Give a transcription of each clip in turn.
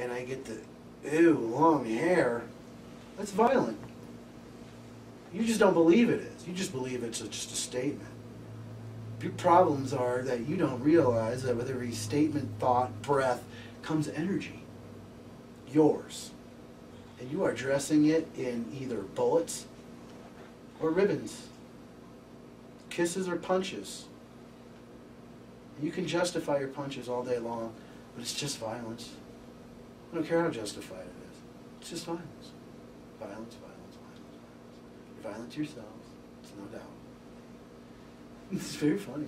and I get the, ew, long hair, that's violent. You just don't believe it is. You just believe it's just a statement. Your problems are that you don't realize that with every statement, thought, breath comes energy. Yours. And you are dressing it in either bullets or ribbons, kisses or punches. You can justify your punches all day long, but it's just violence. I don't care how justified it is. It's just violence. Violence, violence, violence, violence. You're violent to yourselves, it's no doubt. It's very funny.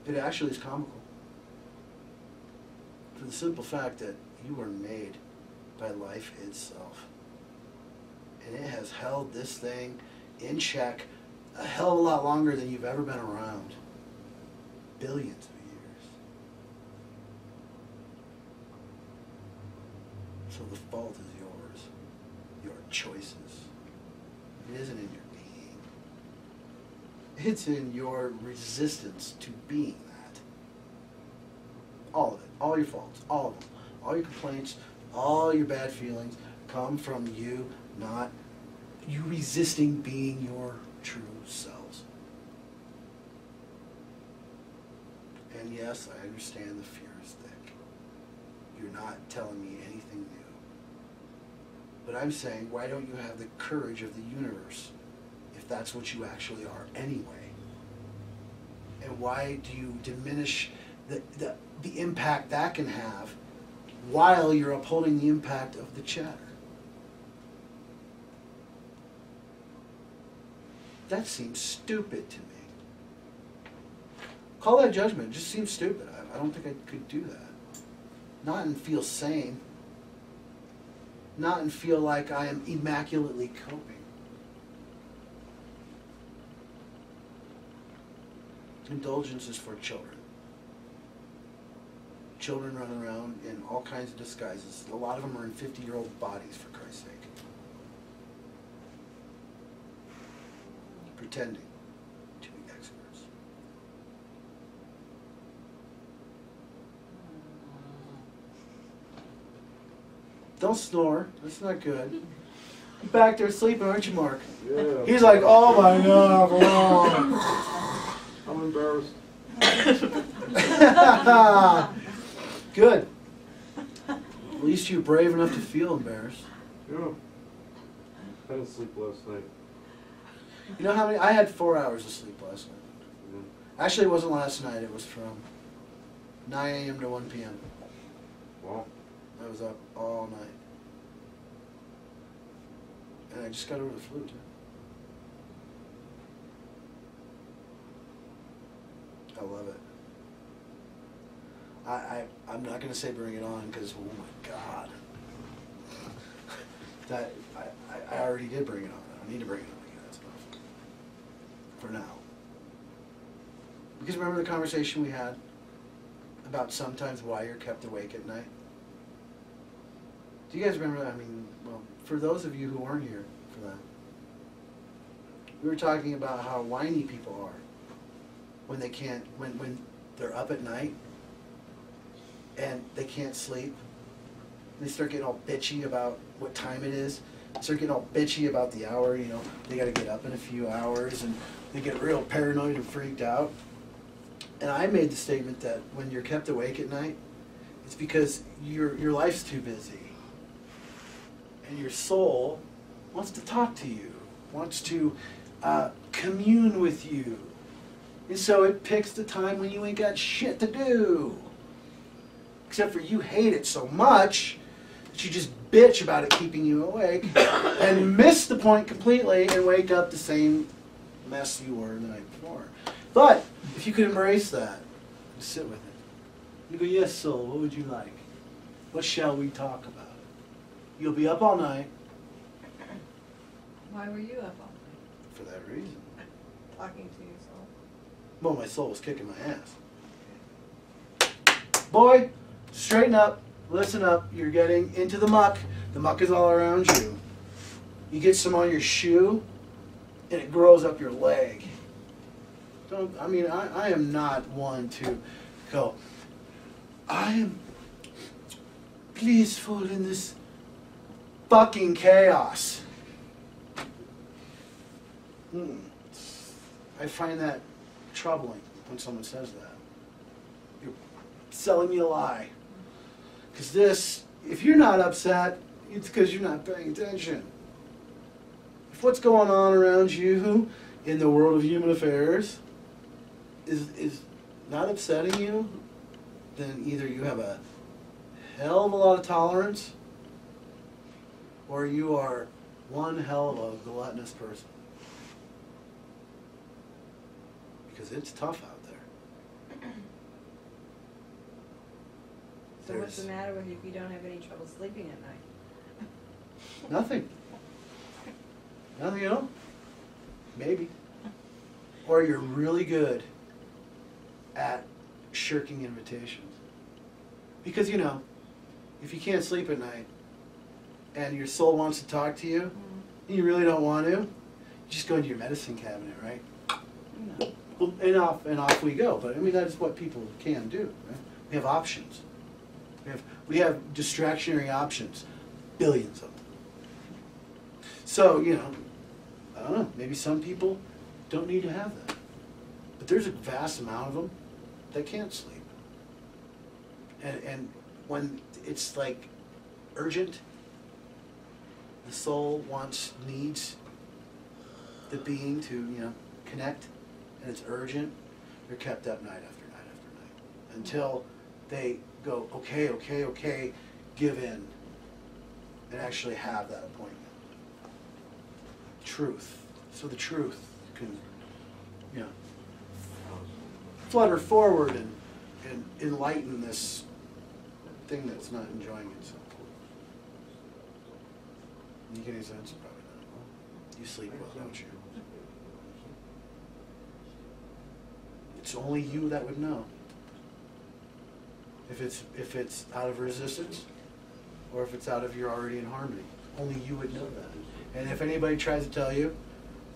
It actually is comical. For the simple fact that you were made by life itself. And it has held this thing in check a hell of a lot longer than you've ever been around. Billions of years. So the fault is yours. Your choices. It isn't in your being. It's in your resistance to being that. All of it. All your faults. All of them. All your complaints. All your bad feelings come from you not, you resisting being your true selves. And yes, I understand the fear is thick. You're not telling me anything new. But I'm saying, why don't you have the courage of the universe, if that's what you actually are anyway? And why do you diminish the impact that can have while you're upholding the impact of the chatter? That seems stupid to me. Call that judgment. It just seems stupid. I don't think I could do that. Not and feel sane. Not and feel like I am immaculately coping. Indulgence is for children. Children run around in all kinds of disguises. A lot of them are in 50-year-old bodies, for Christ's sake. Pretending to be experts. Don't snore. That's not good. You're back there sleeping, aren't you, Mark? Yeah. He's like, oh my God. I'm embarrassed. Good. At least you're brave enough to feel embarrassed. Yeah. I didn't sleep last night. You know how many? I had 4 hours of sleep last night. Yeah. Actually, it wasn't last night. It was from 9 a.m. to 1 p.m. Wow. I was up all night. And I just got over the flu, too. I love it. I'm not going to say bring it on because, oh my God. That I already did bring it on. I don't need to bring it on again. That's enough. For now. Because remember the conversation we had about sometimes why you're kept awake at night? Do you guys remember that? I mean, well, for those of you who weren't here for that, we were talking about how whiny people are when they can't, when they're up at night and they can't sleep. They start getting all bitchy about what time it is. They start getting all bitchy about the hour, you know, they got to get up in a few hours, and they get real paranoid and freaked out. And I made the statement that when you're kept awake at night, it's because your life's too busy. And your soul wants to talk to you, wants to commune with you. And so it picks the time when you ain't got shit to do. Except for you hate it so much that you just bitch about it keeping you awake and miss the point completely and wake up the same mess you were the night before. But if you could embrace that and sit with it, you go, yes, soul, what would you like? What shall we talk about? You'll be up all night. Why were you up all night? For that reason. Talking to yourself. Well, my soul was kicking my ass. Boy, straighten up, listen up. You're getting into the muck. The muck is all around you. You get some on your shoe, and it grows up your leg. I I am not one to go, I am blissful in this fucking chaos. I find that troubling when someone says that. You're selling me a lie. Because this, if you're not upset, it's because you're not paying attention. If what's going on around you in the world of human affairs is not upsetting you, then either you have a hell of a lot of tolerance, or you are one hell of a gluttonous person. Because it's tough out there. So what's the matter with you if you don't have any trouble sleeping at night? Nothing. Nothing at all. Maybe. Or you're really good at shirking invitations. Because, you know, if you can't sleep at night and your soul wants to talk to you, and you really don't want to, you just go into your medicine cabinet, right? No. And off we go. But I mean, that's what people can do. Right? We have options. We have distractionary options, billions of them. So, you know, I don't know, maybe some people don't need to have that. But there's a vast amount of them that can't sleep. And when it's like urgent, the soul needs the being to, you know, connect, and it's urgent, they're kept up night after night after night until they go, okay, give in, and actually have that appointment. Truth. So the truth can, you know, flutter forward and enlighten this thing that's not enjoying itself. You get any sense? Probably not. You sleep well, don't you? It's only you that would know. If it's out of resistance, or if it's out of you're already in harmony. Only you would know that. And if anybody tries to tell you,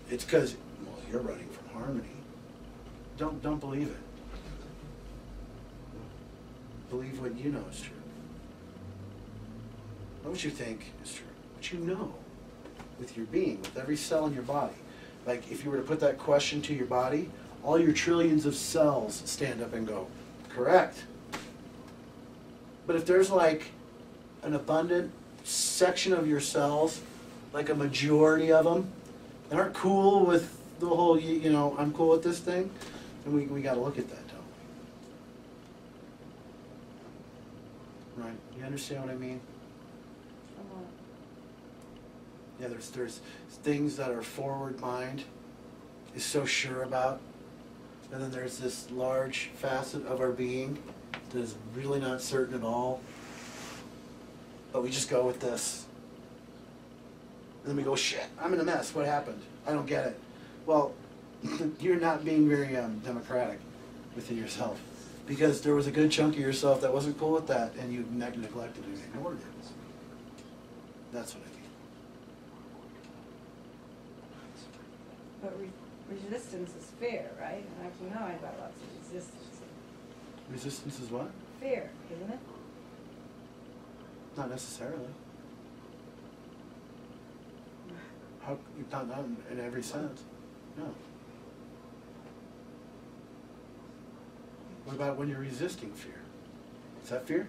it's because, well, you're running from harmony. Don't believe it. Believe what you know is true. Not what you think is true. What you know with your being, with every cell in your body. Like if you were to put that question to your body, all your trillions of cells stand up and go, correct. But if there's like an abundant section of your cells, like a majority of them, that aren't cool with the whole, you know, I'm cool with this thing, then we got to look at that, don't we? Right? You understand what I mean? Yeah, there's things that our forward mind is so sure about, and then there's this large facet of our being that is really not certain at all, but we just go with this. And then we go, shit, I'm in a mess, what happened? I don't get it. Well, you're not being very democratic within yourself, because there was a good chunk of yourself that wasn't cool with that, and you neglected and ignored it. That's what I mean. But resistance is fear, right? And actually now I've got lots of resistance. Resistance is what? Fear, isn't it? Not necessarily. How, not in every sense. No. What about when you're resisting fear? Is that fear?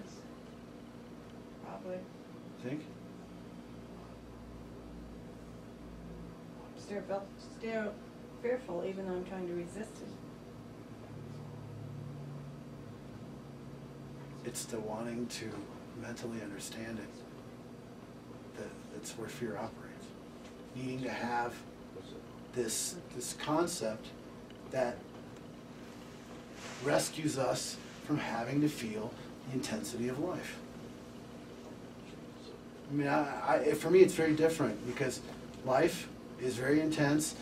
Probably. Think? Still fearful even though I'm trying to resist it. It's the wanting to mentally understand it. That's where fear operates. Needing to have this concept that rescues us from having to feel the intensity of life. I mean, for me it's very different, because life is very intense.